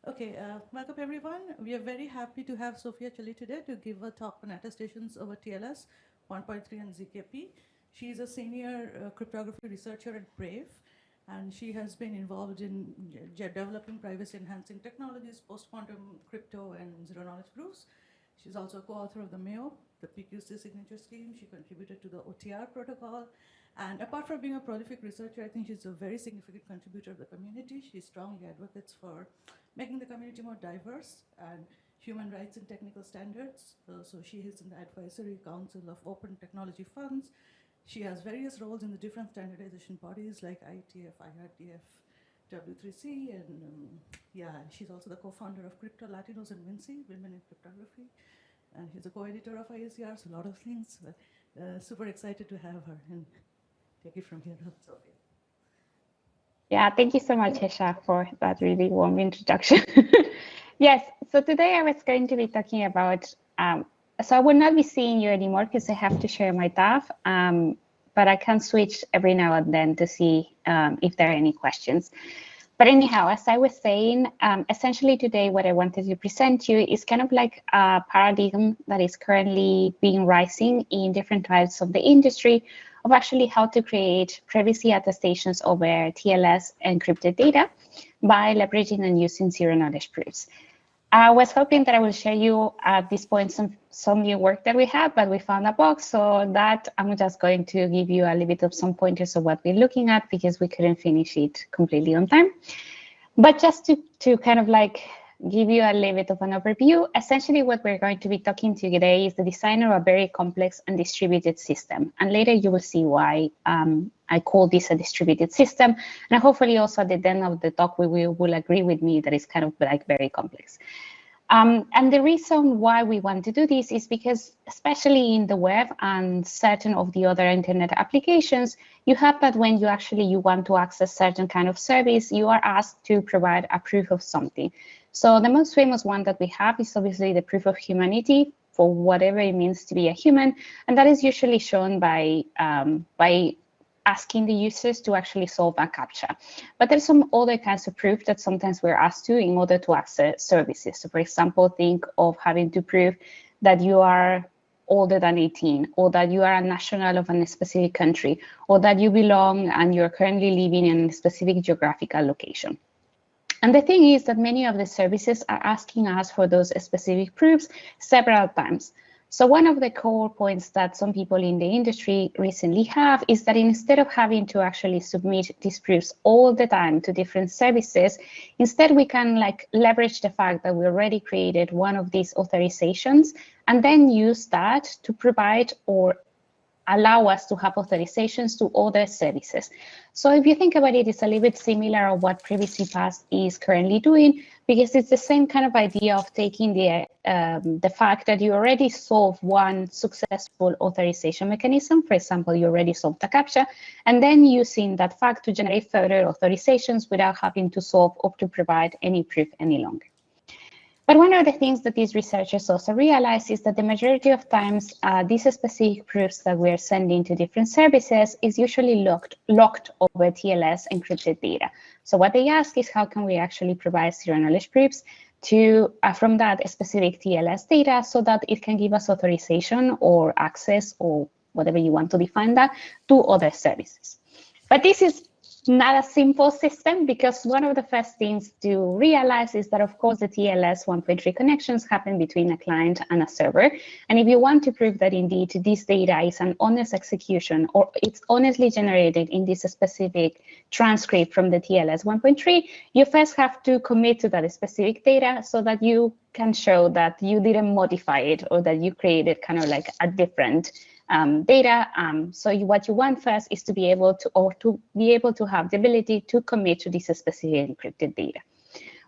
Okay, welcome everyone. We are very happy to have Sofía Celi today to give a talk on attestations over TLS 1.3 and ZKP. She is a senior cryptography researcher at Brave, and she has been involved in developing privacy-enhancing technologies, post-quantum crypto, and zero-knowledge proofs. She's also a co-author of the MAYO, the PQC signature scheme. She contributed to the OTR protocol. And apart from being a prolific researcher, I think she's a very significant contributor to the community. She strongly advocates for making the community more diverse and human rights and technical standards. So she is in the Advisory Council of Open Technology Funds. She has various roles in the different standardization bodies like IETF, IRTF, W3C, and she's also the co-founder of Criptolatinos and WinC, Women in Cryptography. And she's a co-editor of IACR, so a lot of things, but super excited to have her, and take it from here, Sofía. Yeah, thank you so much, Hesha, for that really warm introduction. Yes, so today I was going to be talking about, so I will not be seeing you anymore because I have to share my tab, but I can switch every now and then to see if there are any questions. But anyhow, as I was saying, essentially today what I wanted to present you is kind of like a paradigm that is currently being rising in different types of the industry of actually how to create privacy attestations over TLS encrypted data by leveraging and using zero-knowledge proofs. I was hoping that I will share you at this point some new work that we have, but we found a box, so that I'm just going to give you a little bit of some pointers of what we're looking at because we couldn't finish it completely on time. But just to kind of like give you a little bit of an overview, essentially what we're going to be talking to today is the design of a very complex and distributed system. And later you will see why I call this a distributed system. And hopefully also at the end of the talk, we will agree with me that it's kind of like very complex. And the reason why we want to do this is because, especially in the web and certain of the other internet applications, you have that when you want to access certain kind of service, you are asked to provide a proof of something. So the most famous one that we have is obviously the proof of humanity for whatever it means to be a human, and that is usually shown by asking the users to actually solve a CAPTCHA. But there's some other kinds of proof that sometimes we're asked to in order to access services. So for example, think of having to prove that you are older than 18, or that you are a national of a specific country, or that you belong and you're currently living in a specific geographical location. And the thing is that many of the services are asking us for those specific proofs several times. So one of the core points that some people in the industry recently have is that instead of having to actually submit these proofs all the time to different services, instead we can like leverage the fact that we already created one of these authorizations and then use that to provide or allow us to have authorizations to other services. So if you think about it, it's a little bit similar to what Privacy Pass is currently doing, because it's the same kind of idea of taking the fact that you already solved one successful authorization mechanism. For example, you already solved a CAPTCHA, and then using that fact to generate further authorizations without having to solve or to provide any proof any longer. But one of the things that these researchers also realize is that the majority of times, these specific proofs that we're sending to different services is usually locked over TLS encrypted data. So what they ask is how can we actually provide zero-knowledge proofs to from that specific TLS data so that it can give us authorization or access or whatever you want to define that to other services. But this is not a simple system, because one of the first things to realize is that, of course, the TLS 1.3 connections happen between a client and a server. And if you want to prove that indeed this data is an honest execution or it's honestly generated in this specific transcript from the TLS 1.3, you first have to commit to that specific data so that you can show that you didn't modify it or that you created kind of like a different data. So what you want first is to be able to have the ability to commit to this specific encrypted data.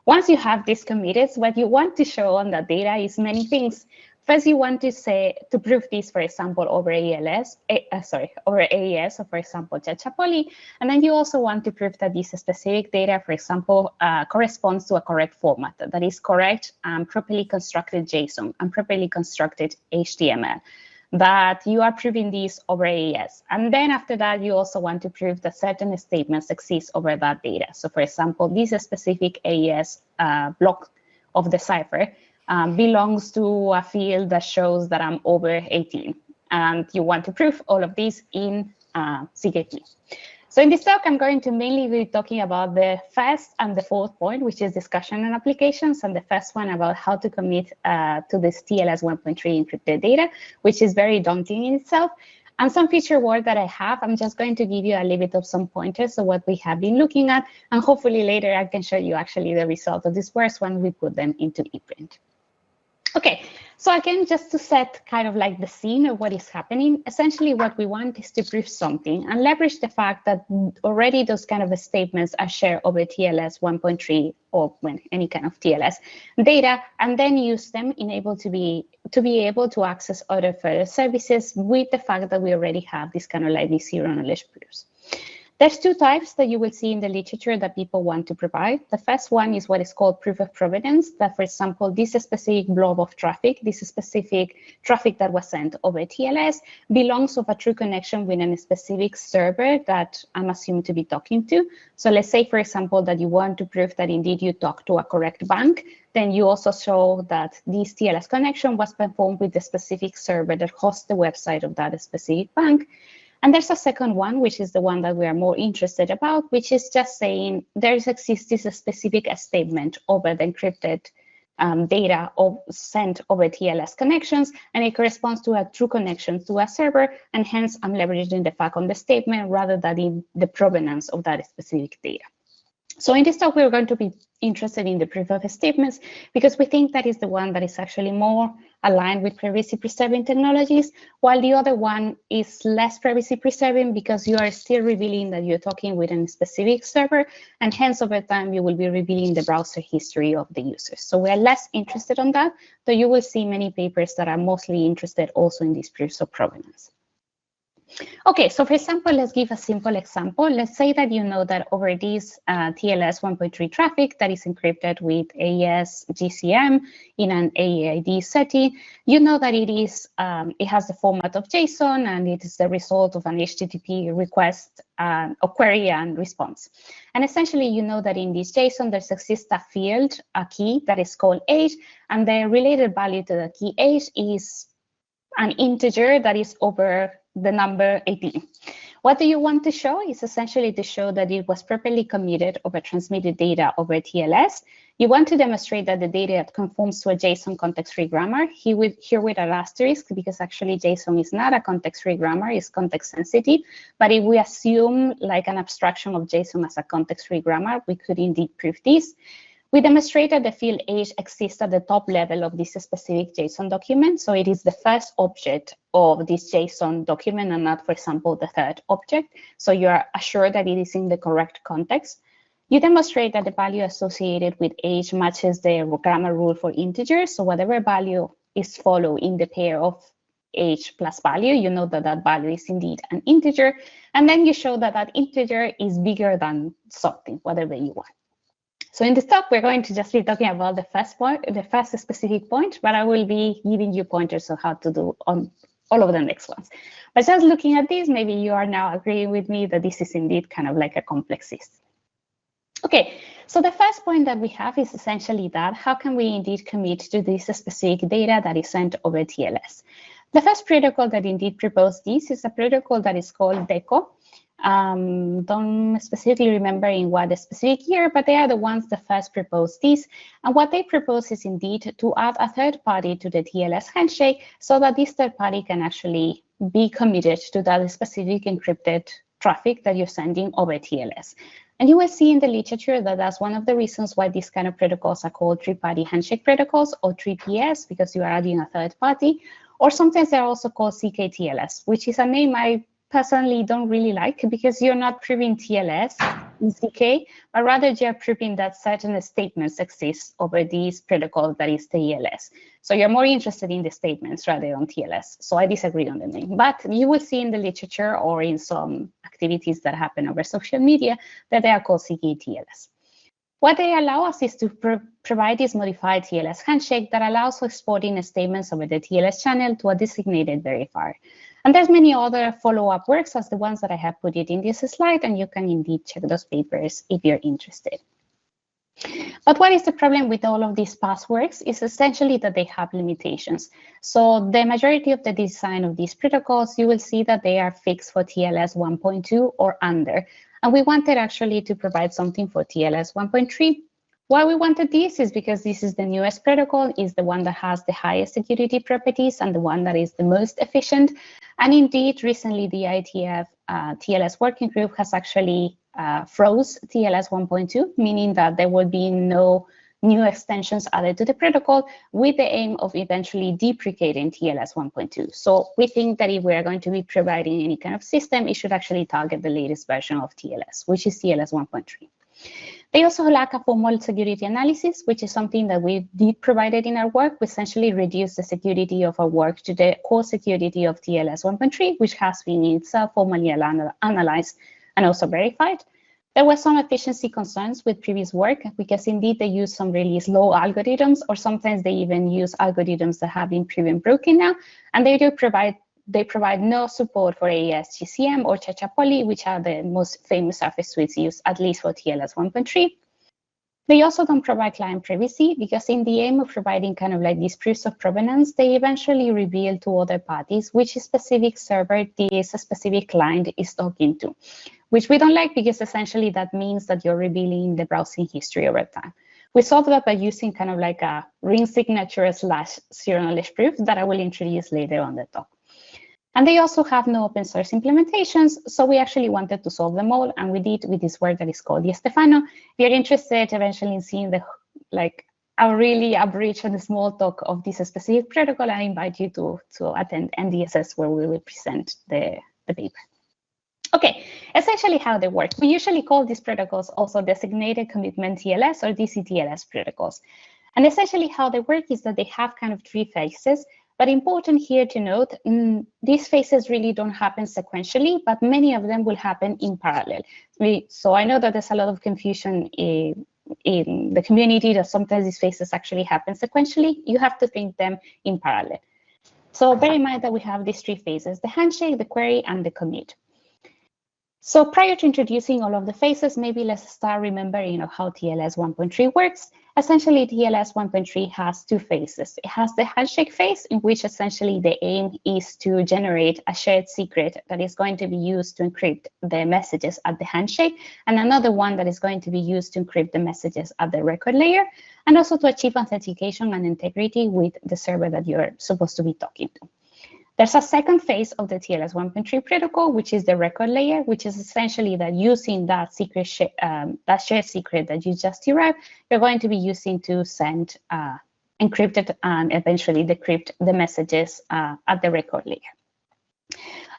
Once you have this committed, what you want to show on that data is many things. First, you want to prove this, for example, over AES, or for example, Chachapoly. And then you also want to prove that this specific data, for example, corresponds to a correct format, that is correct, properly constructed JSON and properly constructed HTML. that you are proving this over AES. And then after that, you also want to prove that certain statements exist over that data. So for example, this specific AES block of the cipher belongs to a field that shows that I'm over 18. And you want to prove all of this in ZKP. So in this talk, I'm going to mainly be talking about the first and the fourth point, which is discussion and applications, and the first one about how to commit to this TLS 1.3 encrypted data, which is very daunting in itself. And some feature work that I have, I'm just going to give you a little bit of some pointers of what we have been looking at, and hopefully later I can show you actually the result of this work when we put them into ePrint. Okay, so again, just to set kind of like the scene of what is happening, essentially what we want is to prove something and leverage the fact that already those kind of statements are shared over TLS 1.3 or when any kind of TLS data, and then use them in able to be able to access other further services with the fact that we already have this kind of like these zero knowledge proofs. There's two types that you will see in the literature that people want to provide. The first one is what is called proof of provenance, that, for example, this specific blob of traffic, this specific traffic that was sent over TLS belongs of a true connection with a specific server that I'm assumed to be talking to. So let's say, for example, that you want to prove that indeed you talk to a correct bank, then you also show that this TLS connection was performed with the specific server that hosts the website of that specific bank. And there's a second one, which is the one that we are more interested about, which is just saying there exists a specific statement over the encrypted data sent over TLS connections, and it corresponds to a true connection to a server, and hence I'm leveraging the fact on the statement rather than in the provenance of that specific data. So in this talk, we're going to be interested in the proof of statements because we think that is the one that is actually more aligned with privacy preserving technologies, while the other one is less privacy preserving because you are still revealing that you're talking with a specific server, and hence over time you will be revealing the browser history of the users. So we're less interested on that, though you will see many papers that are mostly interested also in these proofs of provenance. Okay, so for example, let's give a simple example. Let's say that you know that over this TLS 1.3 traffic that is encrypted with AES GCM in an AAID setting, you know that it has the format of JSON and it is the result of an HTTP request or query and response. And essentially, you know that in this JSON, there exists a field, a key that is called age, and the related value to the key age is an integer that is over the number 18. What do you want to show is essentially to show that it was properly committed over transmitted data over TLS. You want to demonstrate that the data conforms to a JSON context-free grammar, here with an asterisk, because actually JSON is not a context-free grammar, it's context-sensitive. But if we assume like an abstraction of JSON as a context-free grammar, we could indeed prove this. We demonstrated the field age exists at the top level of this specific JSON document. So it is the first object of this JSON document and not, for example, the third object. So you are assured that it is in the correct context. You demonstrate that the value associated with age matches the grammar rule for integers. So whatever value is followed in the pair of age plus value, you know that that value is indeed an integer. And then you show that that integer is bigger than something, whatever you want. So in this talk, we're going to just be talking about the first point, the first specific point, but I will be giving you pointers on how to do on all of the next ones. But just looking at this, maybe you are now agreeing with me that this is indeed kind of like a complex system. Okay, so the first point that we have is essentially that how can we indeed commit to this specific data that is sent over TLS? The first protocol that indeed proposed this is a protocol that is called DECO. Don't specifically remember in what specific year, but they are the ones that first proposed this. And what they propose is indeed to add a third party to the TLS handshake so that this third party can actually be committed to that specific encrypted traffic that you're sending over TLS. And you will see in the literature that that's one of the reasons why these kind of protocols are called three-party handshake protocols or 3PS, because you are adding a third party. Or sometimes they're also called CKTLS, which is a name I personally don't really like because you're not proving TLS in CK, but rather you're proving that certain statements exist over this protocol that is TLS. So you're more interested in the statements rather than TLS. So I disagree on the name, but you will see in the literature or in some activities that happen over social media that they are called CKTLS. What they allow us is to provide this modified TLS handshake that allows for exporting statements over the TLS channel to a designated verifier. And there's many other follow-up works as the ones that I have put it in this slide, and you can indeed check those papers if you're interested. But what is the problem with all of these past works is essentially that they have limitations. So the majority of the design of these protocols, you will see that they are fixed for TLS 1.2 or under. And we wanted actually to provide something for TLS 1.3. Why we wanted this is because this is the newest protocol, is the one that has the highest security properties and the one that is the most efficient. And indeed, recently the IETF TLS working group has actually froze TLS 1.2, meaning that there will be no new extensions added to the protocol with the aim of eventually deprecating TLS 1.2. So we think that if we are going to be providing any kind of system, it should actually target the latest version of TLS, which is TLS 1.3. They also lack a formal security analysis, which is something that we did provided in our work. We essentially reduced the security of our work to the core security of TLS 1.3, which has been itself formally analyzed and also verified. There were some efficiency concerns with previous work because indeed they use some really slow algorithms, or sometimes they even use algorithms that have been proven broken now, and they provide no support for AES GCM or Chachapoly, which are the most famous surface suites used, at least for TLS 1.3. They also don't provide client privacy because in the aim of providing kind of like these proofs of provenance, they eventually reveal to other parties which specific server this specific client is talking to, which we don't like because essentially that means that you're revealing the browsing history over time. We solve that by using kind of like a ring signature / zero knowledge proof that I will introduce later on the talk. And they also have no open source implementations, so we actually wanted to solve them all, and we did with this work that is called Stefano. If you're interested eventually in seeing the a really abridged and small talk of this specific protocol, I invite you to attend NDSS, where we will present the paper. Okay, essentially how they work. We usually call these protocols also designated commitment TLS or DCTLS protocols. And essentially how they work is that they have kind of 3 phases. But important here to note, these phases really don't happen sequentially, but many of them will happen in parallel. So I know that there's a lot of confusion in the community that sometimes these phases actually happen sequentially. You have to think them in parallel. So bear in mind that we have these 3 phases: the handshake, the query, and the commit. So prior to introducing all of the phases, maybe let's start remembering how TLS 1.3 works. Essentially, TLS 1.3 has 2 phases. It has the handshake phase, in which essentially the aim is to generate a shared secret that is going to be used to encrypt the messages at the handshake, and another one that is going to be used to encrypt the messages at the record layer, and also to achieve authentication and integrity with the server that you're supposed to be talking to. There's a second phase of the TLS 1.3 protocol, which is the record layer, which is essentially that using that secret, that shared secret that you just derived, you're going to be using to send encrypted and eventually decrypt the messages at the record layer.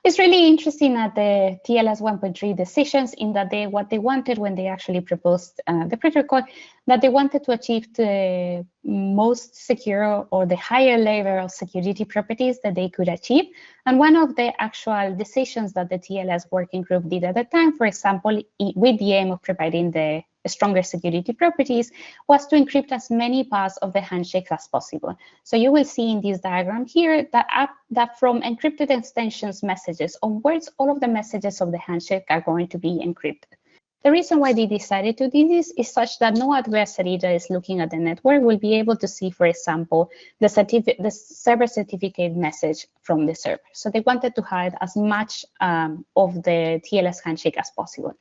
It's really interesting at the TLS 1.3 decisions in that what they wanted when they actually proposed the protocol, that they wanted to achieve the most secure or the higher level of security properties that they could achieve. And one of the actual decisions that the TLS working group did at the time, for example, with the aim of providing the stronger security properties, was to encrypt as many parts of the handshake as possible. So you will see in this diagram here that from encrypted extensions messages onwards, all of the messages of the handshake are going to be encrypted. The reason why they decided to do this is such that no adversary that is looking at the network will be able to see, for example, the server certificate message from the server. So they wanted to hide as much of the TLS handshake as possible.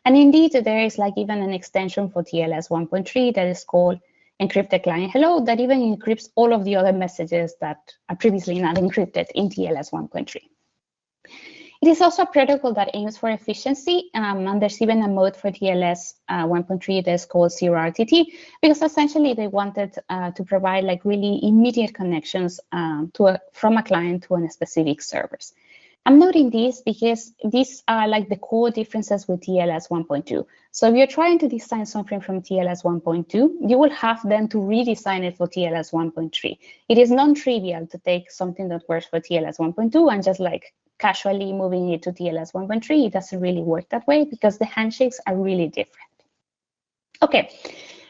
And indeed, there is even an extension for TLS 1.3 that is called encrypted client hello that even encrypts all of the other messages that are previously not encrypted in TLS 1.3. It is also a protocol that aims for efficiency, and there's even a mode for TLS 1.3 that is called 0RTT, because essentially they wanted to provide really immediate connections from a client to a specific servers. I'm noting this because these are the core differences with TLS 1.2. So if you're trying to design something from TLS 1.2, you will have then to redesign it for TLS 1.3. It is non-trivial to take something that works for TLS 1.2 and just casually moving it to TLS 1.3. It doesn't really work that way because the handshakes are really different. Okay,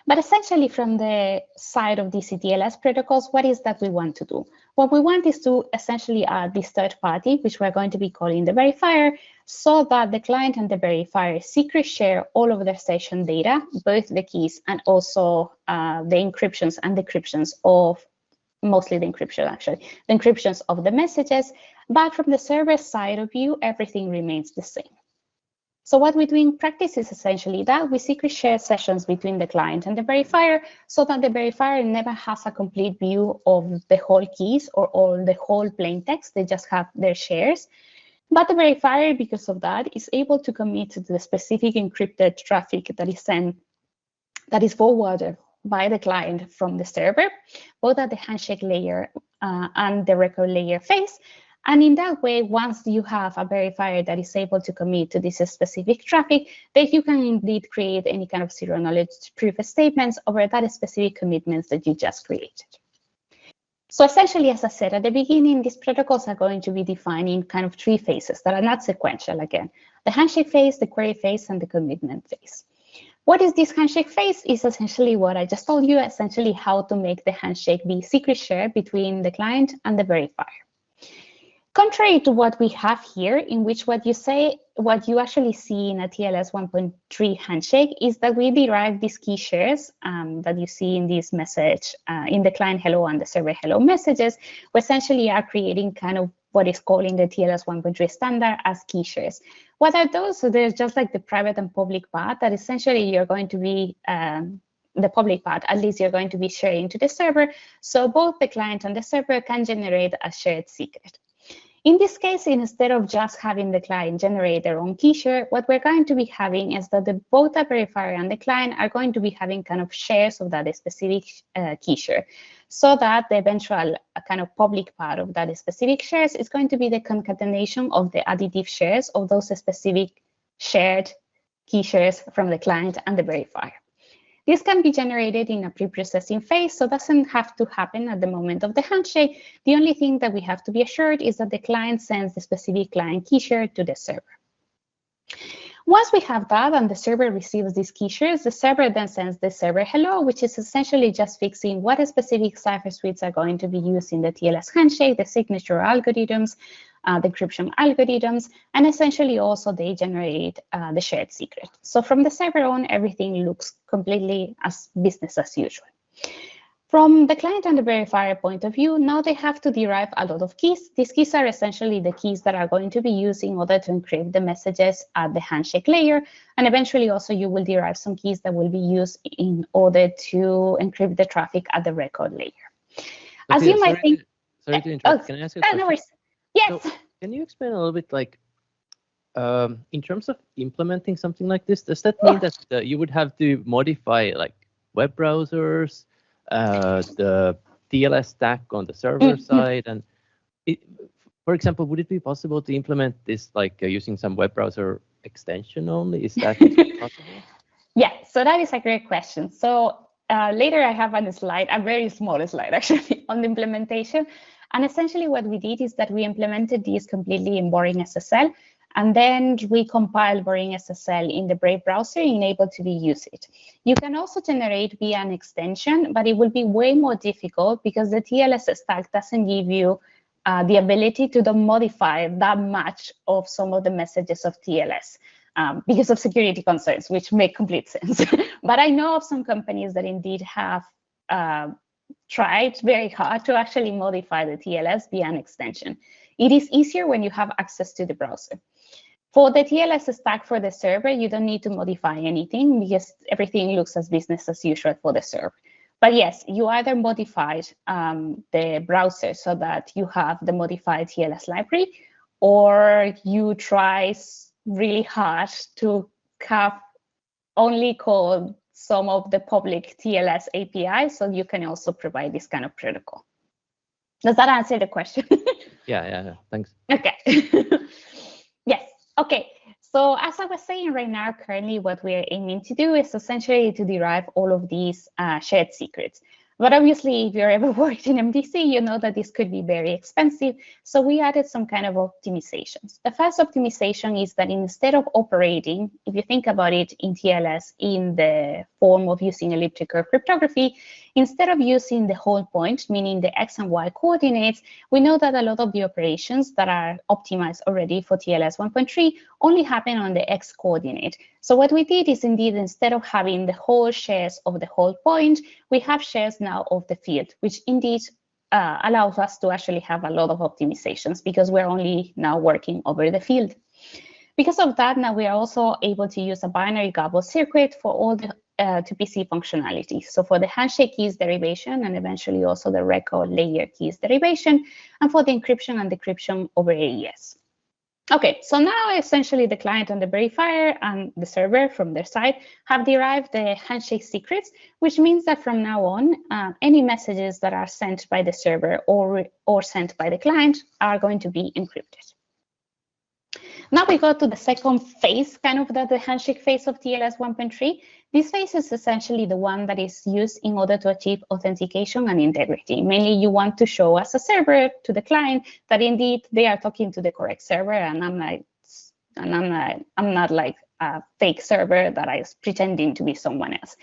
But essentially, from the side of these TLS protocols, what is that we want to do? What we want is to essentially add this third party, which we're going to be calling the verifier, so that the client and the verifier secret share all of their session data, both the keys and also the encryptions and decryptions of, mostly the encryption actually, the encryptions of the messages. But from the server side of view, everything remains the same. So what we do in practice is essentially that we secret share sessions between the client and the verifier, so that the verifier never has a complete view of the whole keys or all the whole plain text. They just have their shares. But the verifier, because of that, is able to commit to the specific encrypted traffic that is sent, that is forwarded by the client from the server, both at the handshake layer and the record layer phase. And in that way, once you have a verifier that is able to commit to this specific traffic, then you can indeed create any kind of zero knowledge proof statements over that specific commitments that you just created. So essentially, as I said at the beginning, these protocols are going to be defined in kind of three phases that are not sequential again: the handshake phase, the query phase, and the commitment phase. What is this handshake phase? Is essentially what I just told you, essentially how to make the handshake be secret share between the client and the verifier. Contrary to what we have here, in which what you actually see in a TLS 1.3 handshake is that we derive these key shares that you see in this message, in the client hello and the server hello messages, we essentially are creating kind of what is called in the TLS 1.3 standard as key shares. What are those? So there's just like the private and public part that essentially you're going to be, the public part, at least you're going to be sharing to the server. So both the client and the server can generate a shared secret. In this case, instead of just having the client generate their own key share, what we're going to be having is that both the verifier and the client are going to be having kind of shares of that specific key share, so that the eventual kind of public part of that specific shares is going to be the concatenation of the additive shares of those specific shared key shares from the client and the verifier. This can be generated in a pre-processing phase, so it doesn't have to happen at the moment of the handshake. The only thing that we have to be assured is that the client sends the specific client key share to the server. Once we have that and the server receives these key shares, the server then sends the server hello, which is essentially just fixing what specific cipher suites are going to be used in the TLS handshake, the signature algorithms, the encryption algorithms, and essentially also they generate the shared secret. So from the server on, everything looks completely as business as usual. From the client and the verifier point of view, now they have to derive a lot of keys. These keys are essentially the keys that are going to be used in order to encrypt the messages at the handshake layer. And eventually also you will derive some keys that will be used in order to encrypt the traffic at the record layer. As you might think— Sorry to interrupt. Can I ask you a question? No worries. Yes. So, can you explain a little bit, like, in terms of implementing something like this, does that mean that you would have to modify like web browsers, the TLS stack on the server side, and for example, would it be possible to implement this like using some web browser extension only? Is that possible? Yeah, so that is a great question. So later I have on a slide, a very small slide actually, on the implementation. And essentially what we did is that we implemented these completely in Boring SSL, and then we compiled Boring SSL in the Brave browser and able to be used. You can also generate via an extension, but it will be way more difficult because the TLS stack doesn't give you the ability to modify that much of some of the messages of TLS because of security concerns, which make complete sense. But I know of some companies that indeed have tried very hard to actually modify the TLS via an extension. It is easier when you have access to the browser. For the TLS stack for the server, you don't need to modify anything because everything looks as business as usual for the server. But yes, you either modify the browser so that you have the modified TLS library, or you try really hard to have only call some of the public TLS APIs, so you can also provide this kind of protocol. Does that answer the question? Yeah, thanks. Okay. Yes, okay. So as I was saying right now, currently what we're aiming to do is essentially to derive all of these shared secrets. But obviously, if you're ever worked in MDC, you know that this could be very expensive. So we added some kind of optimizations. The first optimization is that instead of operating, if you think about it in TLS in the form of using elliptical cryptography, instead of using the whole point, meaning the X and Y coordinates, we know that a lot of the operations that are optimized already for TLS 1.3 only happen on the X coordinate. So what we did is indeed, instead of having the whole shares of the whole point, we have shares now of the field, which indeed allows us to actually have a lot of optimizations because we're only now working over the field. Because of that, now we are also able to use a binary gobble circuit for all the 2PC functionality. So for the handshake keys derivation and eventually also the record layer keys derivation, and for the encryption and decryption over AES. Okay, so now essentially the client and the verifier and the server from their side have derived the handshake secrets, which means that from now on, any messages that are sent by the server or sent by the client are going to be encrypted. Now we go to the second phase, kind of the handshake phase of TLS 1.3. This phase is essentially the one that is used in order to achieve authentication and integrity. Mainly you want to show as a server to the client that indeed they are talking to the correct server, and I'm not like a fake server that is pretending to be someone else.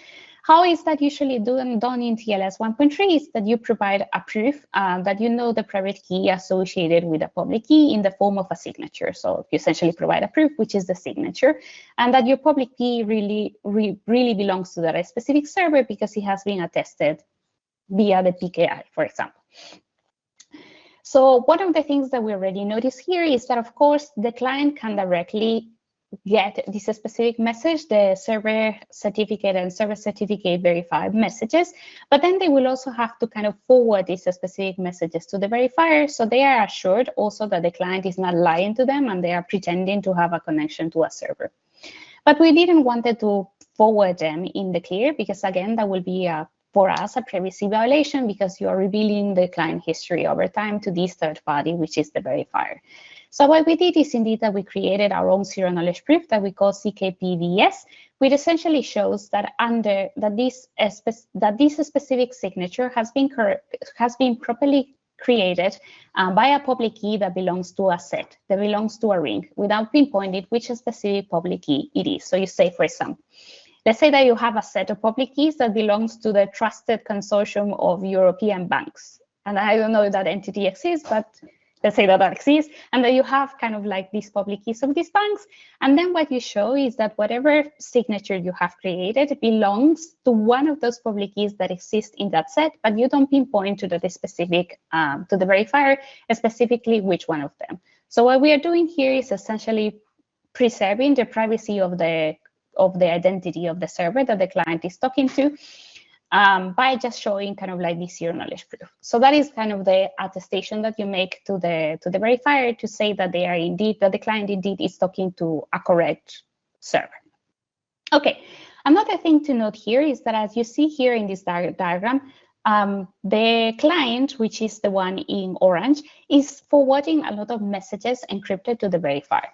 How is that usually done in TLS 1.3 is that you provide a proof that you know the private key associated with a public key in the form of a signature. So you essentially provide a proof, which is the signature, and that your public key really belongs to that specific server because it has been attested via the PKI, for example. So one of the things that we already noticed here is that, of course, the client can directly get this specific message, the server certificate and server certificate verified messages, but then they will also have to kind of forward these specific messages to the verifier, so they are assured also that the client is not lying to them and they are pretending to have a connection to a server. But we didn't want to forward them in the clear because, again, that will be for us a privacy violation because you are revealing the client history over time to this third party, which is the verifier. So what we did is indeed that we created our own zero knowledge proof that we call ZKPVS, which essentially shows that this specific signature has been properly created by a public key that belongs to a set, that belongs to a ring, without pinpointing which specific public key it is. So you say, for example, let's say that you have a set of public keys that belongs to the trusted consortium of European banks. And I don't know if that entity exists, but let's say that exists, and that you have kind of like these public keys of these banks. And then what you show is that whatever signature you have created belongs to one of those public keys that exist in that set, but you don't pinpoint to the specific, to the verifier, specifically which one of them. So what we are doing here is essentially preserving the privacy of the identity of the server that the client is talking to, by just showing kind of like this zero knowledge proof. So that is kind of the attestation that you make to the verifier to say that they are indeed, that the client indeed is talking to a correct server. Okay, another thing to note here is that as you see here in this diagram, the client, which is the one in orange, is forwarding a lot of messages encrypted to the verifier.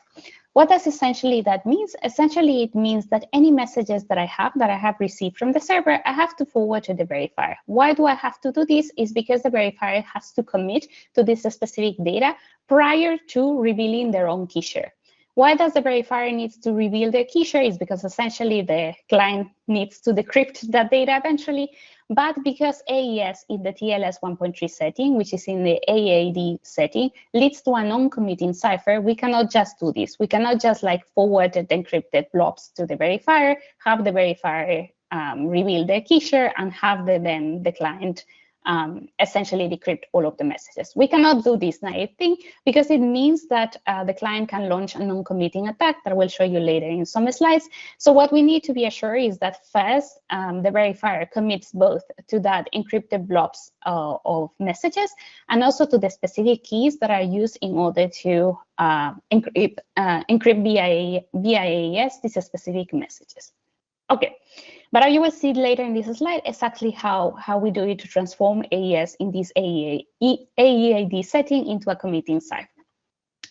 What does essentially that means? Essentially, it means that any messages that I have received from the server, I have to forward to the verifier. Why do I have to do this? Is because the verifier has to commit to this specific data prior to revealing their own key share. Why does the verifier needs to reveal their key share? Is because essentially the client needs to decrypt that data eventually, but because AES in the TLS 1.3 setting, which is in the AAD setting, leads to a non-committing cipher, we cannot just do this. We cannot just like forward the encrypted blobs to the verifier, have the verifier reveal their key share, and have then the client essentially decrypt all of the messages. We cannot do this naive thing because it means that the client can launch a non-committing attack that I will show you later in some slides. So what we need to be assured is that first, the verifier commits both to that encrypted blobs of messages and also to the specific keys that are used in order to encrypt via AES these specific messages. Okay. But you will see later in this slide exactly how we do it to transform AES in this AEAD setting into a committing cipher.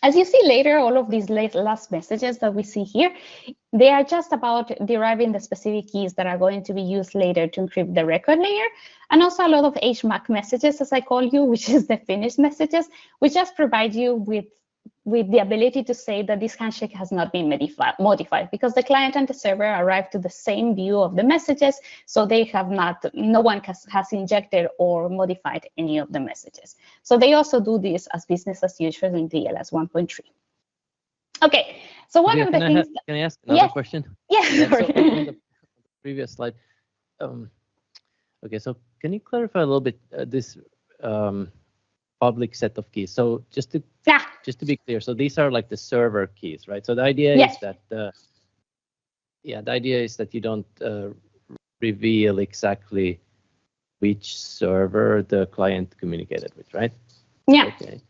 As you see later, all of these last messages that we see here, they are just about deriving the specific keys that are going to be used later to encrypt the record layer. And also a lot of HMAC messages, as I call you, which is the finished messages, which just provide you with the ability to say that this handshake has not been modified, because the client and the server arrive to the same view of the messages, so they have not, no one has injected or modified any of the messages. So they also do this as business as usual in TLS 1.3. Okay, so one of the things. Can I ask another question? Yes. So on the previous slide. Okay, so can you clarify a little bit this public set of keys? So just to be clear, so these are like the server keys, right? So the idea is that the idea is that you don't reveal exactly which server the client communicated with, right? Yeah. Okay.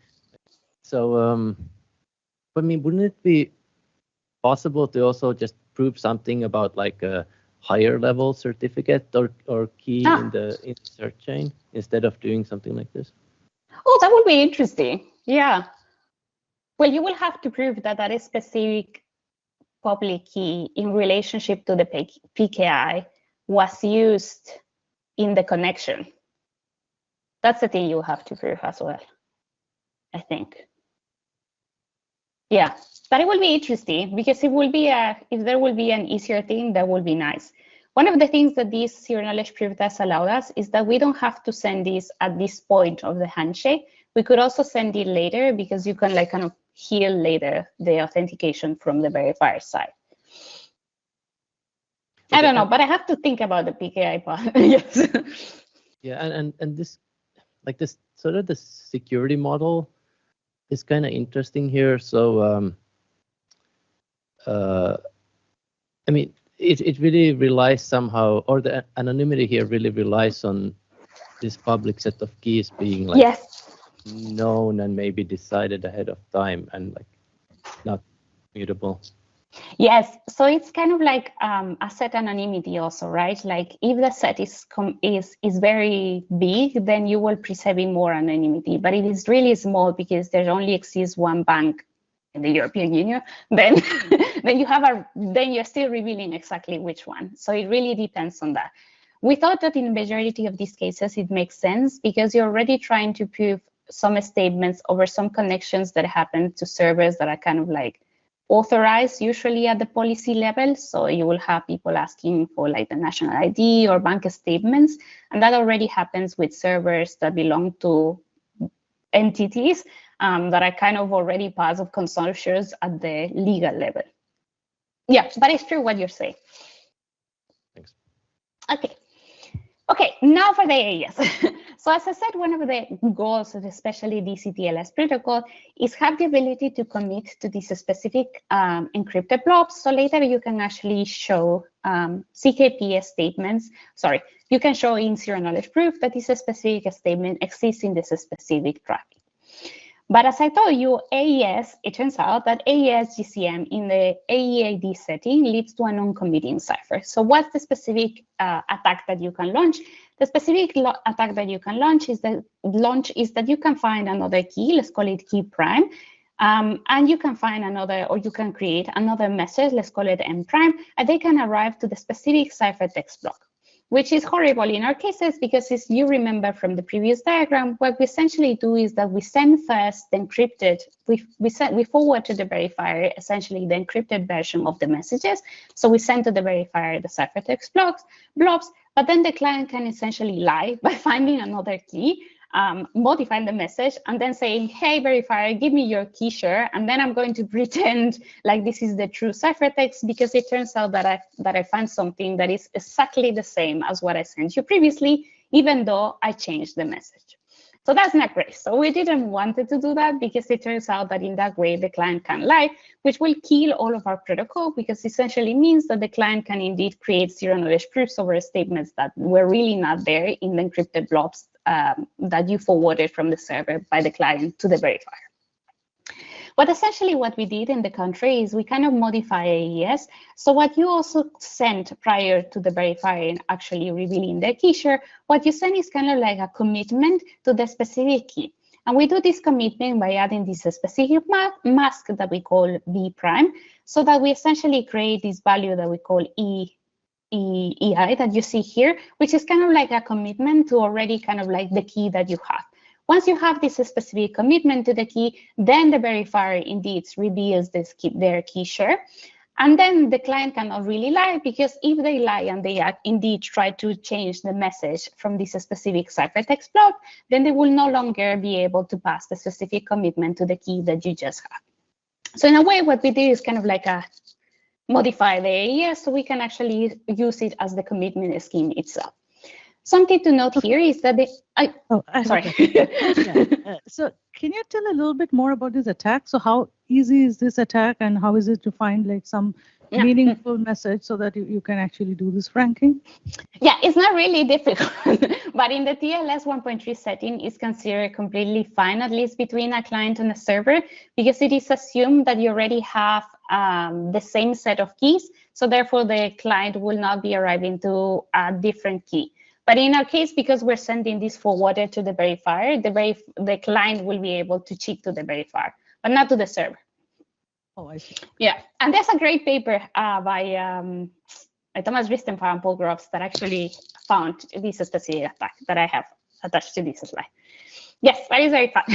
So I mean, wouldn't it be possible to also just prove something about like a higher level certificate or key in the search chain instead of doing something like this? Oh, that would be interesting. Yeah. Well, you will have to prove that that is specific public key in relationship to the PKI was used in the connection. That's the thing you have to prove as well, I think. Yeah, but it will be interesting because it will be if there will be an easier thing, that will be nice. One of the things that this zero knowledge proof does allow us is that we don't have to send this at this point of the handshake. We could also send it later because you can like kind of heal later the authentication from the verifier side. Okay. I don't know, but I have to think about the PKI part. Yes. Yeah, and this like this sort of the security model is kind of interesting here. So I mean, it really relies somehow, or the anonymity here really relies on this public set of keys being like known and maybe decided ahead of time and like not mutable. Yes, so it's kind of like a set anonymity also, right? Like if the set is very big, then you will preserve more anonymity. But if it's really small because there only exists one bank in the European Union, then then you're still revealing exactly which one. So it really depends on that. We thought that in the majority of these cases it makes sense because you're already trying to prove some statements over some connections that happen to servers that are kind of like authorized usually at the policy level. So you will have people asking for like the national ID or bank statements. And that already happens with servers that belong to entities that are kind of already part of consortiums at the legal level. Yeah, but it's true what you're saying. Thanks. Okay, now for the AES. So as I said, one of the goals of especially this TLS protocol is have the ability to commit to these specific encrypted blobs. So later you can actually show ZKP statements. Sorry, you can show in zero knowledge proof that this specific statement exists in this specific traffic. But as I told you, AES, it turns out that AES GCM in the AEAD setting leads to a non-committing cipher. So what's the specific attack that you can launch? The specific attack that you can launch is that you can find another key, let's call it key prime, and you can find another, or you can create another message, let's call it M prime, and they can arrive to the specific ciphertext block, which is horrible in our cases because as you remember from the previous diagram, what we essentially do is that we send first the encrypted, we forward to the verifier essentially the encrypted version of the messages. So we send to the verifier the ciphertext blobs, but then the client can essentially lie by finding another key, modifying the message, and then saying, hey, verifier, give me your key share, and then I'm going to pretend like this is the true ciphertext because it turns out that I find something that is exactly the same as what I sent you previously, even though I changed the message. So that's not great. So we didn't want to do that because it turns out that in that way the client can lie, which will kill all of our protocol because essentially means that the client can indeed create zero knowledge proofs over statements that were really not there in the encrypted blobs that you forwarded from the server by the client to the verifier. But essentially what we did in the country is we kind of modify AES. So what you also sent prior to the verifier actually revealing the key share, what you send is kind of like a commitment to the specific key. And we do this commitment by adding this specific mask that we call V prime, so that we essentially create this value that we call EI that you see here, which is kind of like a commitment to already kind of like the key that you have. Once you have this specific commitment to the key, then the verifier indeed reveals their key share. And then the client cannot really lie, because if they lie and they indeed try to change the message from this specific ciphertext block, then they will no longer be able to pass the specific commitment to the key that you just have. So in a way, what we do is kind of like a modify the AES, so we can actually use it as the commitment scheme itself. Something to note here is that sorry. So can you tell a little bit more about this attack? So how easy is this attack, and how is it to find like some meaningful message so that you can actually do this franking? Yeah, it's not really difficult, but in the TLS 1.3 setting, it's considered completely fine, at least between a client and a server, because it is assumed that you already have the same set of keys. So therefore, the client will not be arriving to a different key. But in our case, because we're sending this forwarded to the verifier, the client will be able to cheat to the verifier, but not to the server. Oh, I see. Yeah, and there's a great paper by Thomas Ristenfeld and Paul Groves that actually found this specific attack that I have attached to this slide. Yes, that is very fun.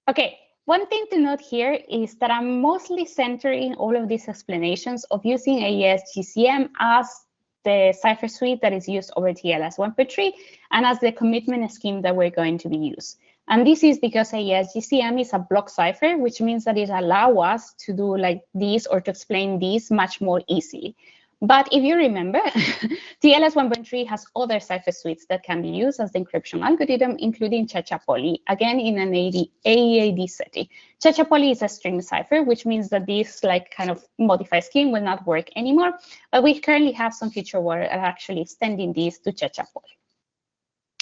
Okay, one thing to note here is that I'm mostly centering all of these explanations of using AES GCM as the cipher suite that is used over TLS 1.3 and as the commitment scheme that we're going to be used. And this is because AES GCM is a block cipher, which means that it allows us to do like this or to explain this much more easily. But if you remember, TLS 1.3 has other cipher suites that can be used as the encryption algorithm, including Chachapoly, again in an AEAD setting. Chachapoly is a string cipher, which means that this like kind of modified scheme will not work anymore. But we currently have some future work at actually extending this to Chachapoly.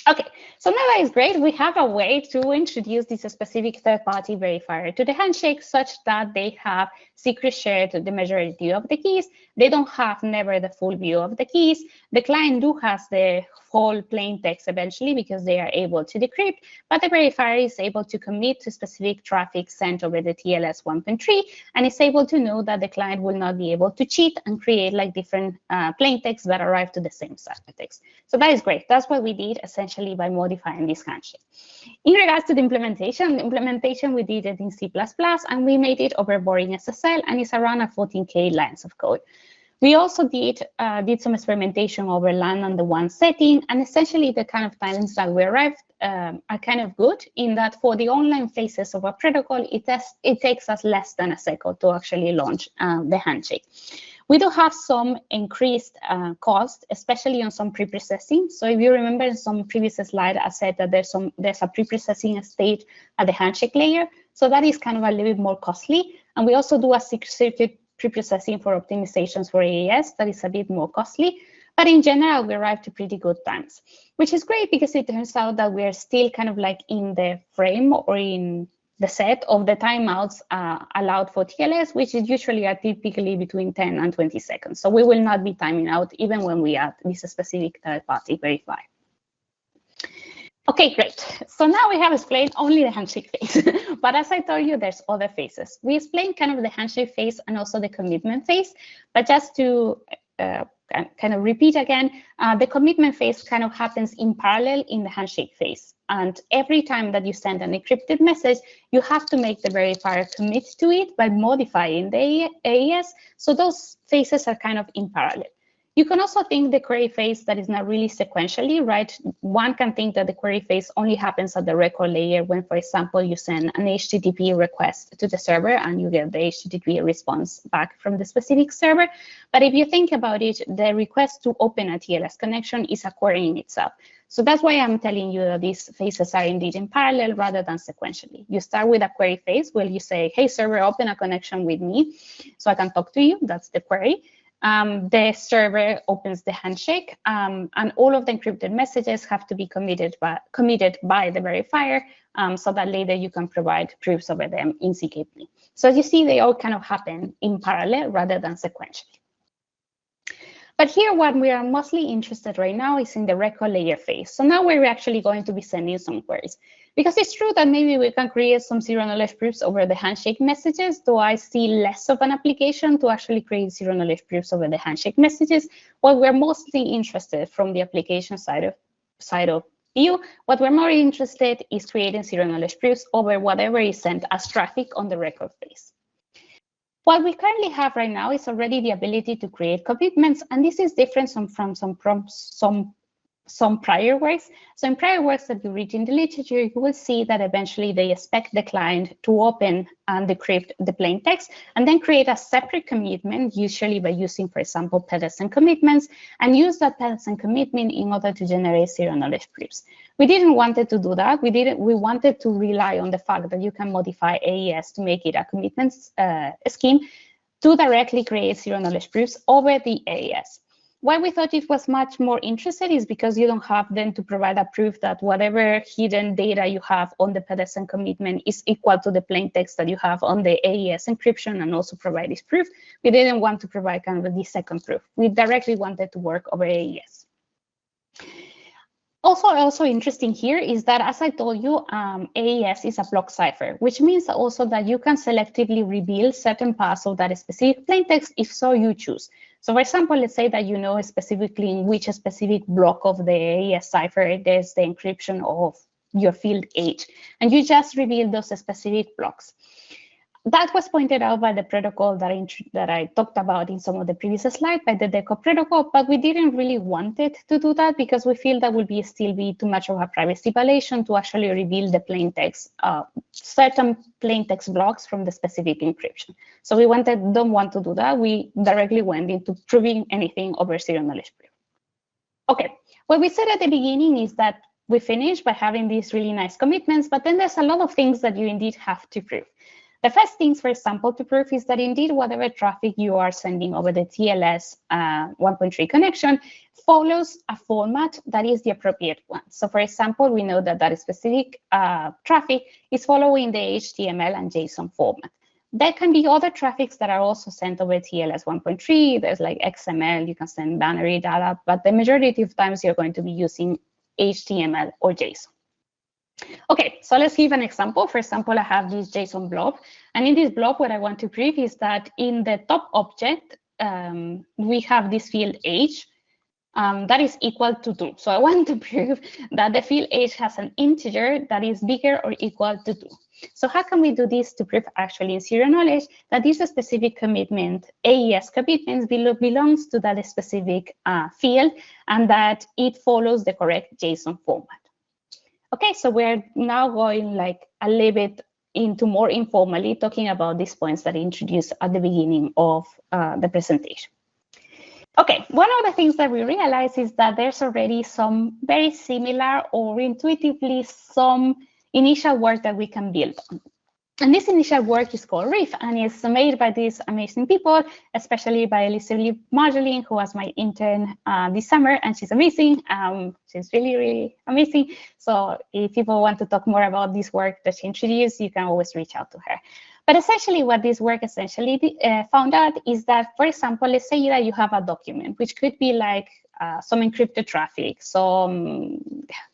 Okay, so now that is great. We have a way to introduce this specific third-party verifier to the handshake such that they have secret share to the majority of the keys. They don't have never the full view of the keys. The client do has the whole plain text eventually because they are able to decrypt, but the verifier is able to commit to specific traffic sent over the TLS 1.3 and is able to know that the client will not be able to cheat and create like different plain text that arrive to the same ciphertext. So that is great. That's what we did essentially by modifying this handshake. In regards to the implementation we did it in C++ and we made it over boring SSL and it's around 14K lines of code. We also did some experimentation over LAN and the WAN setting, and essentially the kind of times that we arrived are kind of good in that for the online phases of a protocol, it takes us less than a second to actually launch the handshake. We do have some increased cost, especially on some pre-processing. So if you remember in some previous slide, I said that there's a pre-processing stage at the handshake layer. So that is kind of a little bit more costly. And we also do a circuit pre-processing for optimizations for AES that is a bit more costly. But in general, we arrived to pretty good times, which is great because it turns out that we're still kind of like in the frame or in the set of the timeouts allowed for TLS, which is usually typically between 10 and 20 seconds. So we will not be timing out even when we add this specific third-party verifier. Okay, great. So now we have explained only the handshake phase. But as I told you, there's other phases. We explained kind of the handshake phase and also the commitment phase. But just to kind of repeat again, the commitment phase kind of happens in parallel in the handshake phase. And every time that you send an encrypted message, you have to make the verifier commit to it by modifying the AES. So those phases are kind of in parallel. You can also think the query phase that is not really sequentially, right? One can think that the query phase only happens at the record layer when, for example, you send an HTTP request to the server and you get the HTTP response back from the specific server. But if you think about it, the request to open a TLS connection is a query in itself. So that's why I'm telling you that these phases are indeed in parallel rather than sequentially. You start with a query phase where you say, hey, server, open a connection with me so I can talk to you. That's the query. The server opens the handshake, and all of the encrypted messages have to be committed by the verifier so that later you can provide proofs over them in ZKP. So as you see, they all kind of happen in parallel rather than sequentially. But here, what we are mostly interested right now is in the record layer phase. So now we're actually going to be sending some queries. Because it's true that maybe we can create some zero knowledge proofs over the handshake messages, though I see less of an application to actually create zero knowledge proofs over the handshake messages. What we're mostly interested from the application side of view, what we're more interested is creating zero knowledge proofs over whatever is sent as traffic on the record phase. What we currently have right now is already the ability to create commitments, and this is different from some prior works. So in prior works that you read in the literature, you will see that eventually they expect the client to open and decrypt the plain text and then create a separate commitment, usually by using, for example, pedestal commitments, and use that pedestal commitment in order to generate zero knowledge proofs. We didn't want to do that. We wanted to rely on the fact that you can modify AES to make it a commitments scheme to directly create zero knowledge proofs over the AES. Why we thought it was much more interesting is because you don't have then to provide a proof that whatever hidden data you have on the pedestal commitment is equal to the plain text that you have on the AES encryption and also provide this proof. We didn't want to provide kind of the second proof. We directly wanted to work over AES. Also interesting here is that, as I told you, AES is a block cipher, which means also that you can selectively reveal certain parts of that specific plain text if so you choose. So for example, let's say that you know specifically in which specific block of the AES cipher there's the encryption of your field H, and you just reveal those specific blocks. That was pointed out by the protocol that I talked about in some of the previous slides, by the DECO protocol, but we didn't really want it to do that because we feel that would still be too much of a privacy violation to actually reveal the plain text, certain plain text blocks from the specific encryption. So we don't want to do that. We directly went into proving anything over zero knowledge proof. Okay, what we said at the beginning is that we finished by having these really nice commitments, but then there's a lot of things that you indeed have to prove. The first things, for example, to prove is that indeed whatever traffic you are sending over the TLS 1.3 connection follows a format that is the appropriate one. So for example, we know that that specific traffic is following the HTML and JSON format. There can be other traffics that are also sent over TLS 1.3. There's like XML, you can send binary data, but the majority of times you're going to be using HTML or JSON. Okay, so let's give an example. For example, I have this JSON blob, and in this blob, what I want to prove is that in the top object, we have this field H that is equal to 2. So I want to prove that the field H has an integer that is bigger or equal to 2. So how can we do this to prove actually in zero knowledge that this specific commitment, AES commitment, belongs to that specific field and that it follows the correct JSON format? Okay, so we're now going like a little bit into more informally talking about these points that I introduced at the beginning of the presentation. Okay, one of the things that we realize is that there's already some very similar or intuitively some initial work that we can build on. And this initial work is called RIF, and it's made by these amazing people, especially by Elizabeth Marjolin, who was my intern this summer, and she's amazing. She's really, really amazing. So if people want to talk more about this work that she introduced, you can always reach out to her. But essentially what this work essentially found out is that, for example, let's say that you have a document, which could be like some encrypted traffic, some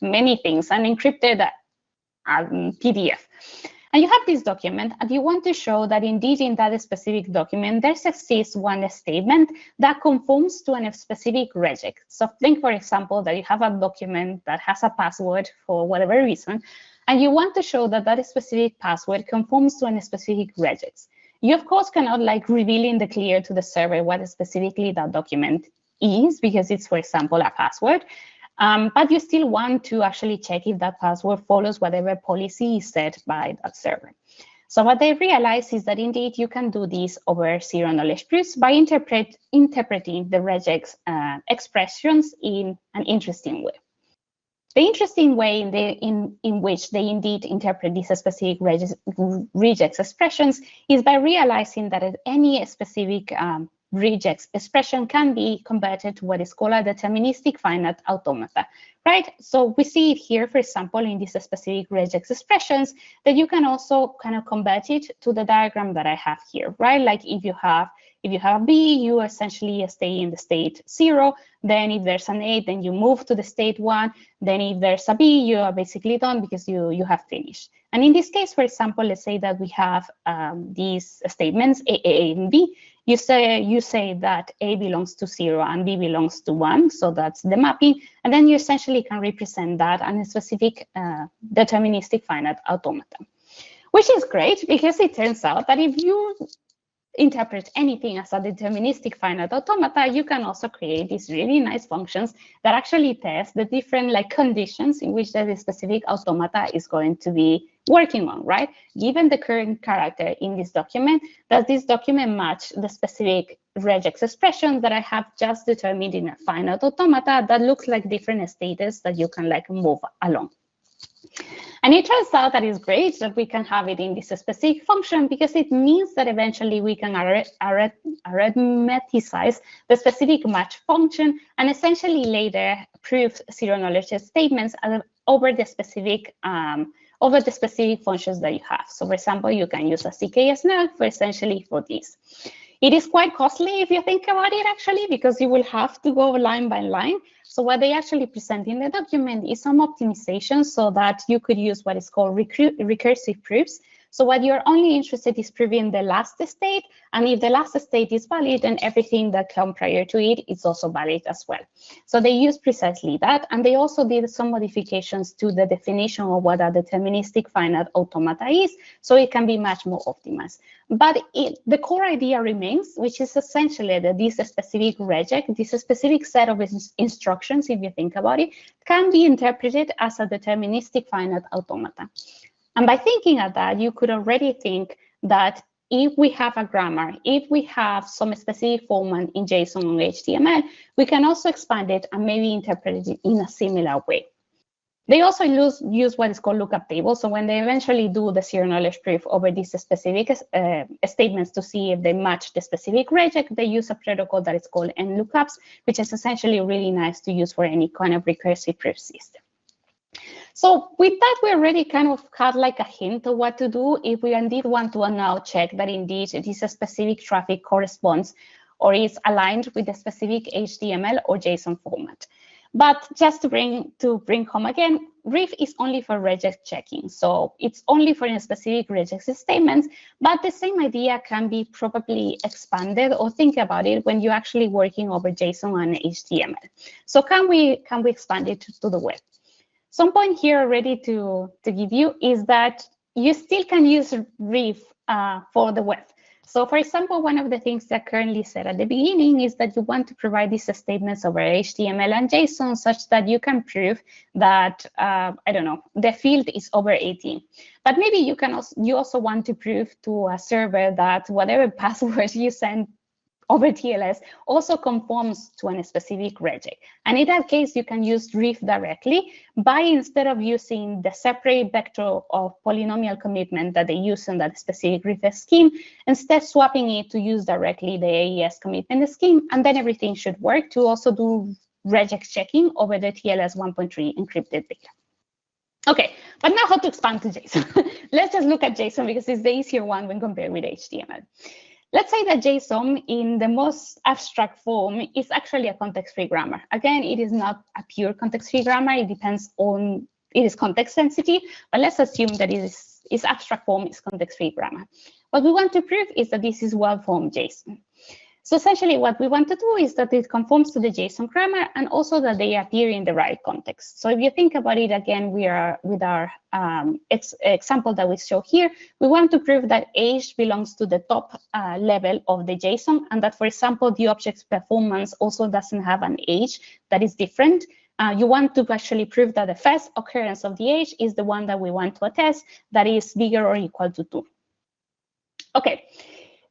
many things, an encrypted PDF. And you have this document and you want to show that indeed in that specific document, there exists one statement that conforms to a specific regex. So think, for example, that you have a document that has a password for whatever reason, and you want to show that that specific password conforms to a specific regex. You, of course, cannot like reveal in the clear to the server what specifically that document is, because it's, for example, a password. But you still want to actually check if that password follows whatever policy is set by that server. So what they realized is that indeed you can do this over zero knowledge proofs by interpreting the regex expressions in an interesting way. The interesting way in which they indeed interpret these specific regex expressions is by realizing that any specific regex expression can be converted to what is called a deterministic finite automata, right? So we see it here, for example, in these specific regex expressions, that you can also kind of convert it to the diagram that I have here, right? Like if you have a B, you essentially stay in the state 0. Then if there's an A, then you move to the state 1. Then if there's a B, you are basically done because you have finished. And in this case, for example, let's say that we have these statements A, and B. You say that A belongs to 0 and B belongs to 1. So that's the mapping. And then you essentially can represent that in a specific deterministic finite automata, which is great because it turns out that if you interpret anything as a deterministic finite automata, you can also create these really nice functions that actually test the different conditions in which the specific automata is going to be working on, right? Given the current character in this document, does this document match the specific regex expression that I have just determined in a finite automata that looks like different states that you can move along? And it turns out that it's great that we can have it in this specific function because it means that eventually we can arithmeticize the specific match function and essentially later prove zero knowledge statements over the specific functions that you have. So for example, you can use a CKS for essentially for this. It is quite costly if you think about it actually, because you will have to go line by line. So what they actually present in the document is some optimization so that you could use what is called recursive proofs. So what you're only interested is proving the last state, and if the last state is valid, then everything that comes prior to it is also valid as well. So they use precisely that, and they also did some modifications to the definition of what a deterministic finite automata is, so it can be much more optimized. But the core idea remains, which is essentially that this specific regex, this specific set of instructions, if you think about it, can be interpreted as a deterministic finite automata. And by thinking of that, you could already think that if we have a grammar, if we have some specific format in JSON or HTML, we can also expand it and maybe interpret it in a similar way. They also use what is called lookup tables. So when they eventually do the zero knowledge proof over these specific statements to see if they match the specific regex, they use a protocol that is called nlookups, which is essentially really nice to use for any kind of recursive proof system. So with that, we already kind of had a hint of what to do if we indeed want to now check that indeed this specific traffic corresponds or is aligned with the specific HTML or JSON format. But just to bring home again, RIF is only for regex checking. So it's only for specific regex statements, but the same idea can be probably expanded or think about it when you're actually working over JSON and HTML. So can we expand it to the web? Some point here already to give you is that you still can use RIF for the web. So for example, one of the things that currently said at the beginning is that you want to provide these statements over HTML and JSON such that you can prove that, I don't know, the field is over 18. But maybe you also want to prove to a server that whatever password you send over TLS also conforms to a specific regex. And in that case, you can use RIF directly by, instead of using the separate vector of polynomial commitment that they use in that specific RIF scheme, instead swapping it to use directly the AES commitment scheme, and then everything should work to also do regex checking over the TLS 1.3 encrypted data. Okay, but now how to expand to JSON? Let's just look at JSON because it's the easier one when compared with HTML. Let's say that JSON in the most abstract form is actually a context-free grammar. Again, it is not a pure context-free grammar. It depends on, it is context sensitive, but let's assume that its abstract form is context-free grammar. What we want to prove is that this is well-formed JSON. So essentially what we want to do is that it conforms to the JSON grammar and also that they appear in the right context. So if you think about it again, we are with our example that we show here, we want to prove that age belongs to the top level of the JSON and that, for example, the object's performance also doesn't have an age that is different. You want to actually prove that the first occurrence of the age is the one that we want to attest that is bigger or equal to 2. Okay.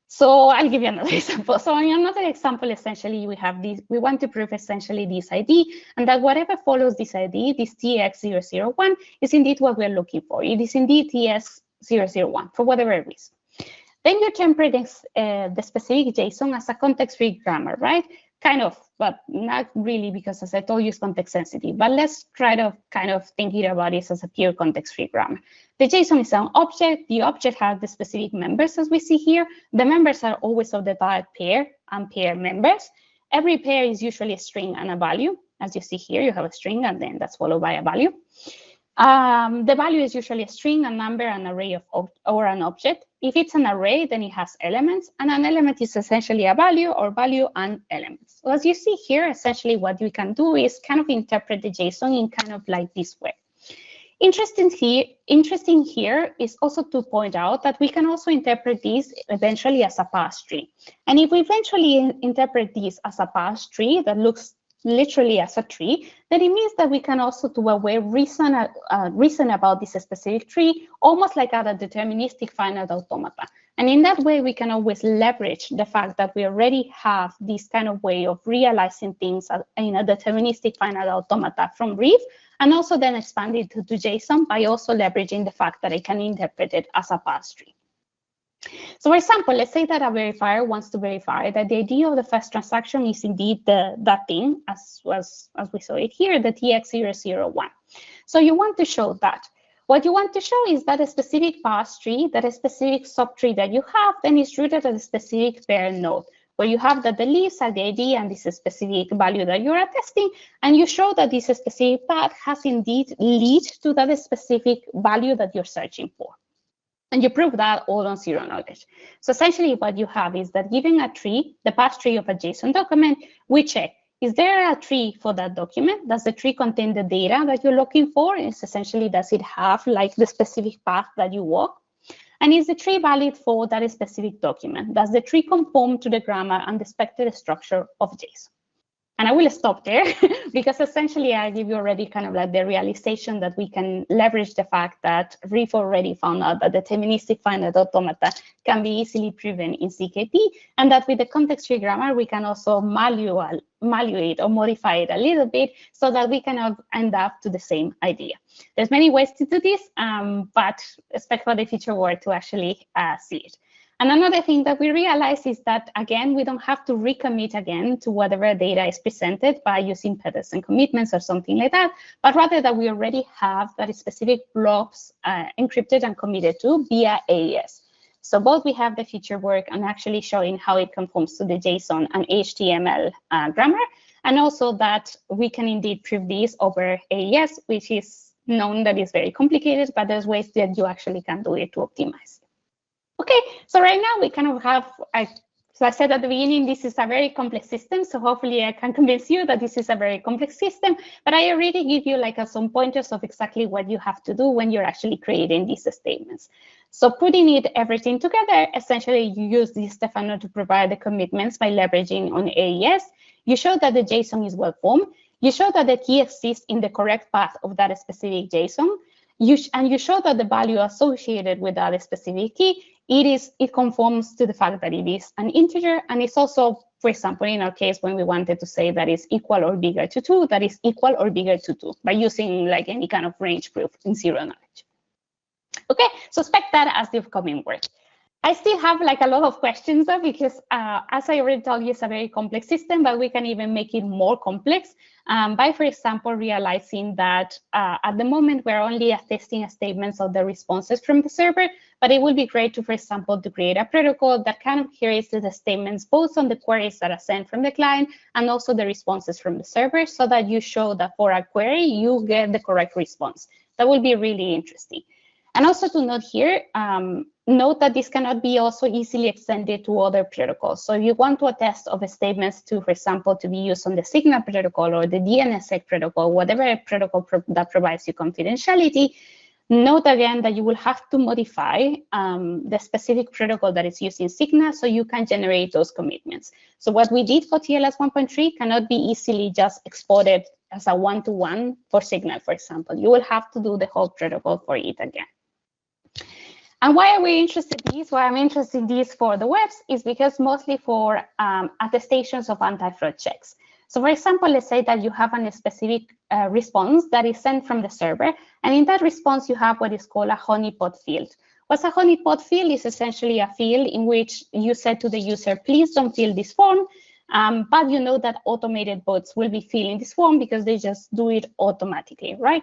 So I'll give you another example. So in another example, essentially, we have this, we want to prove essentially this ID, and that whatever follows this ID, this TX001, is indeed what we're looking for. It is indeed TX001 for whatever reason. Then you interpret the specific JSON as a context-free grammar, right? Kind of, but not really, because as I told you, it's context sensitive. But let's try to kind of think it about it as a pure context-free grammar. The JSON is an object. The object has the specific members, as we see here. The members are always of the type pair and pair members. Every pair is usually a string and a value. As you see here, you have a string, and then that's followed by a value. The value is usually a string, a number, an array or an object. If it's an array, then it has elements, and an element is essentially a value or value and elements. So as you see here, essentially what we can do is kind of interpret the JSON in kind of like this way. Interesting here is also to point out that we can also interpret this eventually as a parse tree. And if we eventually interpret this as a parse tree that looks literally as a tree, then it means that we can also do a way reason about this specific tree, almost like at a deterministic finite automata. And in that way, we can always leverage the fact that we already have this kind of way of realizing things in a deterministic finite automata from Reef, and also then expand it to JSON by also leveraging the fact that I can interpret it as a parse tree. So for example, let's say that a verifier wants to verify that the ID of the first transaction is indeed that thing, as we saw it here, the TX001. So you want to show that. What you want to show is that a specific parse tree, that a specific subtree that you have, then is rooted at a specific pair node, where you have that the leaves are the ID and this specific value that you're attesting, and you show that this specific path has indeed lead to that specific value that you're searching for. And you prove that all on zero knowledge. So essentially what you have is that given a tree, the parse tree of a JSON document, we check, is there a tree for that document? Does the tree contain the data that you're looking for? It's essentially, does it have like the specific path that you walk? And is the tree valid for that specific document? Does the tree conform to the grammar and the expected structure of JSON? And I will stop there because essentially I give you already kind of like the realization that we can leverage the fact that Reef already found out that deterministic finite automata can be easily proven in ZKP, and that with the context-free grammar, we can also malleate or modify it a little bit so that we can end up to the same idea. There's many ways to do this, but expect for the future work to actually see it. And another thing that we realize is that, again, we don't have to recommit again to whatever data is presented by using petals and commitments or something like that, but rather that we already have that specific blobs encrypted and committed to via AES. So both we have the feature work and actually showing how it conforms to the JSON and HTML grammar, and also that we can indeed prove this over AES, which is known that is very complicated, but there's ways that you actually can do it to optimize. Okay, so right now we kind of have, so I said at the beginning, this is a very complex system. So hopefully I can convince you that this is a very complex system, but I already give you like some pointers of exactly what you have to do when you're actually creating these statements. So putting everything together, essentially you use this, Stefano, to provide the commitments by leveraging on AES. You show that the JSON is well formed. You show that the key exists in the correct path of that specific JSON. And you show that the value associated with that specific key, it conforms to the fact that it is an integer, and it's also, for example, in our case, when we wanted to say that is equal or bigger to 2, that is equal or bigger to 2 by using like any kind of range proof in zero knowledge. Okay, so expect that as the upcoming work. I still have like a lot of questions though, because as I already told you, it's a very complex system, but we can even make it more complex by, for example, realizing that at the moment we're only attesting statements of the responses from the server, but it would be great to, for example, to create a protocol that kind of carries the statements both on the queries that are sent from the client and also the responses from the server, so that you show that for a query, you get the correct response. That would be really interesting. And also to note here, note that this cannot be also easily extended to other protocols. So if you want to attest of statements to, for example, to be used on the Signal protocol or the DNSSEC protocol, whatever protocol that provides you confidentiality, note again that you will have to modify the specific protocol that is used in Signal so you can generate those commitments. So what we did for TLS 1.3 cannot be easily just exported as a one-to-one for Signal, for example. You will have to do the whole protocol for it again. And why are we interested in this? Why I'm interested in this for the webs is because mostly for attestations of anti-fraud checks. So for example, let's say that you have a specific response that is sent from the server. And in that response, you have what is called a honeypot field, What's a honeypot field is essentially a field in which you said to the user, please don't fill this form, but you know that automated bots will be filling this form because they just do it automatically, right?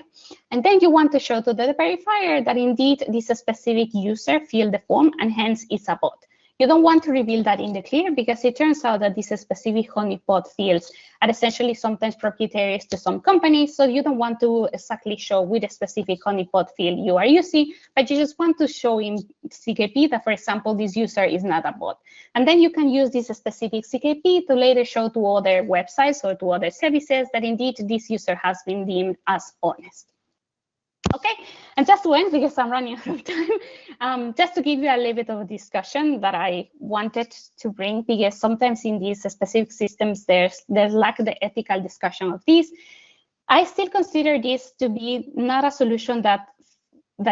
And then you want to show to the verifier that indeed this specific user filled the form and hence it's a bot. You don't want to reveal that in the clear because it turns out that these specific honeypot fields are essentially sometimes proprietary to some companies. So you don't want to exactly show with a specific honeypot field you are using, but you just want to show in ZKP that, for example, this user is not a bot. And then you can use this specific ZKP to later show to other websites or to other services that indeed this user has been deemed as honest. Okay, and just to end, because I'm running out of time, just to give you a little bit of a discussion that I wanted to bring, because sometimes in these specific systems, there's lack the ethical discussion of these. I still consider this to be not a solution that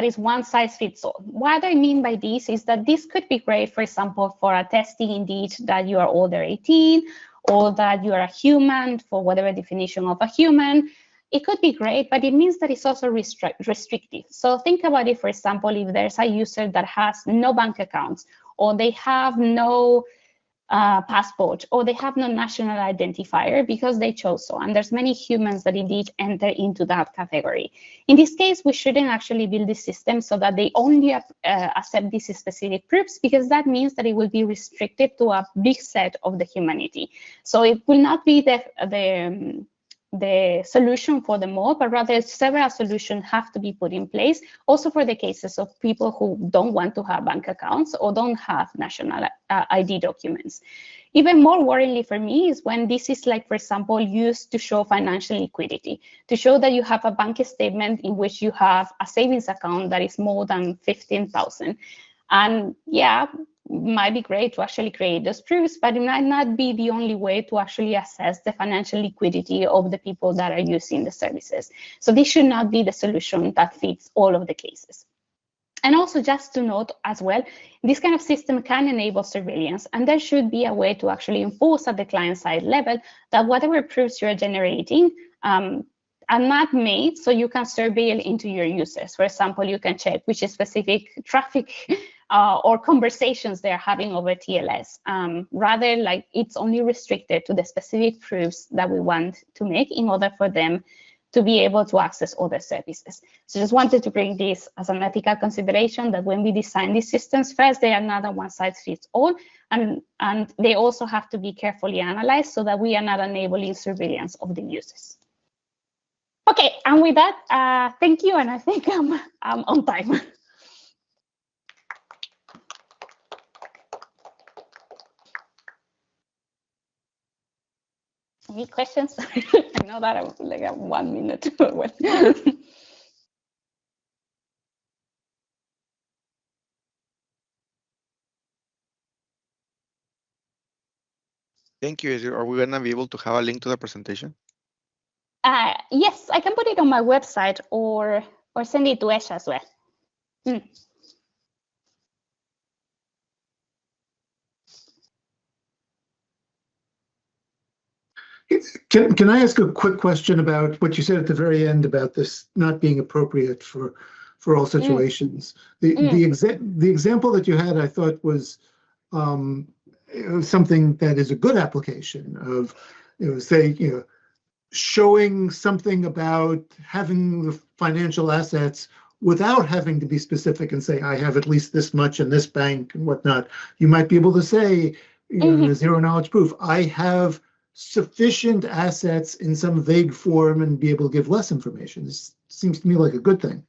is one size fits all. What I mean by this is that this could be great, for example, for attesting indeed that you are older 18 or that you are a human for whatever definition of a human. It could be great, but it means that it's also restrictive. So think about it, for example, if there's a user that has no bank accounts, or they have no passport, or they have no national identifier because they chose so. And there's many humans that indeed enter into that category. In this case, we shouldn't actually build this system so that they only accept these specific proofs, because that means that it will be restricted to a big set of the humanity. So it will not be the solution for them all, but rather several solutions have to be put in place, also for the cases of people who don't want to have bank accounts or don't have national ID documents. Even more worryingly for me is when this is, like, for example, used to show financial liquidity, to show that you have a bank statement in which you have a savings account that is more than 15,000. And yeah, might be great to actually create those proofs, but it might not be the only way to actually assess the financial liquidity of the people that are using the services. So this should not be the solution that fits all of the cases. And also, just to note as well, this kind of system can enable surveillance, and there should be a way to actually enforce at the client-side level that whatever proofs you're generating are not made so you can surveil into your users. For example, you can check which specific traffic or conversations they're having over TLS. Rather, like, it's only restricted to the specific proofs that we want to make in order for them to be able to access other services. So just wanted to bring this as an ethical consideration, that when we design these systems, first, they are not a one-size-fits-all, and they also have to be carefully analyzed so that we are not enabling surveillance of the users. Okay, and with that, thank you, and I think I'm on time. Any questions? I know that I was like a 1 minute. Thank you. Are we going to be able to have a link to the presentation? Yes, I can put it on my website or send it to Esha as well. Can I ask a quick question about what you said at the very end about this not being appropriate for all situations? The example that you had, I thought, was something that is a good application of, say, showing something about having the financial assets without having to be specific and say, I have at least this much in this bank and whatnot. You might be able to say, in a zero knowledge proof, I have sufficient assets in some vague form, and be able to give less information. This seems to me like a good thing.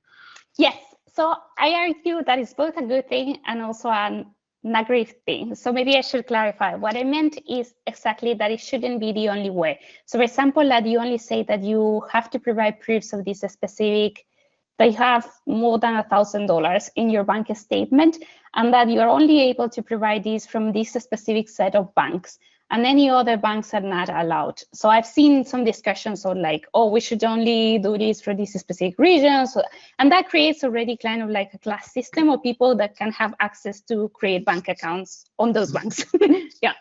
Yes, so I argue that it's both a good thing and also a great thing. So maybe I should clarify. What I meant is exactly that it shouldn't be the only way. So for example, that you only say that you have to provide proofs of this specific, that you have more than $1,000 in your bank statement, and that you're only able to provide these from this specific set of banks, and any other banks are not allowed. So I've seen some discussions on like, oh, we should only do this for these specific regions. And that creates already kind of like a class system of people that can have access to create bank accounts on those banks. Yeah.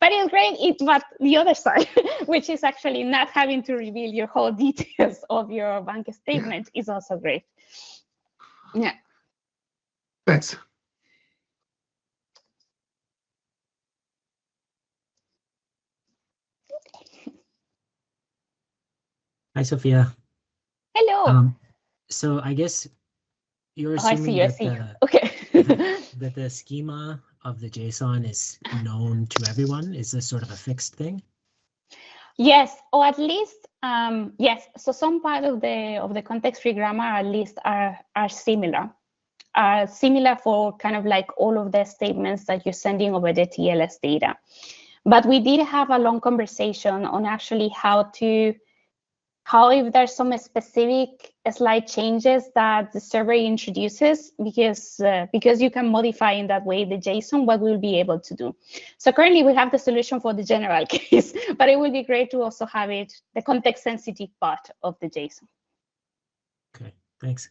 But it's great, but the other side, which is actually not having to reveal your whole details of your bank statement, is also great. Yeah. Thanks. Hi, Sophia. Hello. So I guess you're Oh, I see assuming you. I that see you. the Okay. that the schema of the JSON is known to everyone. Is this sort of a fixed thing? Yes, or at least yes. So some part of the context-free grammar at least are similar. Are similar for kind of like all of the statements that you're sending over the TLS data. But we did have a long conversation on actually how if there's some specific slight changes that the server introduces, because you can modify in that way the JSON, what we'll be able to do. So currently we have the solution for the general case, but it would be great to also have the context sensitive part of the JSON. Okay, thanks.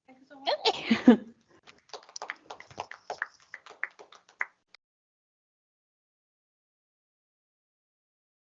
Thank you so much.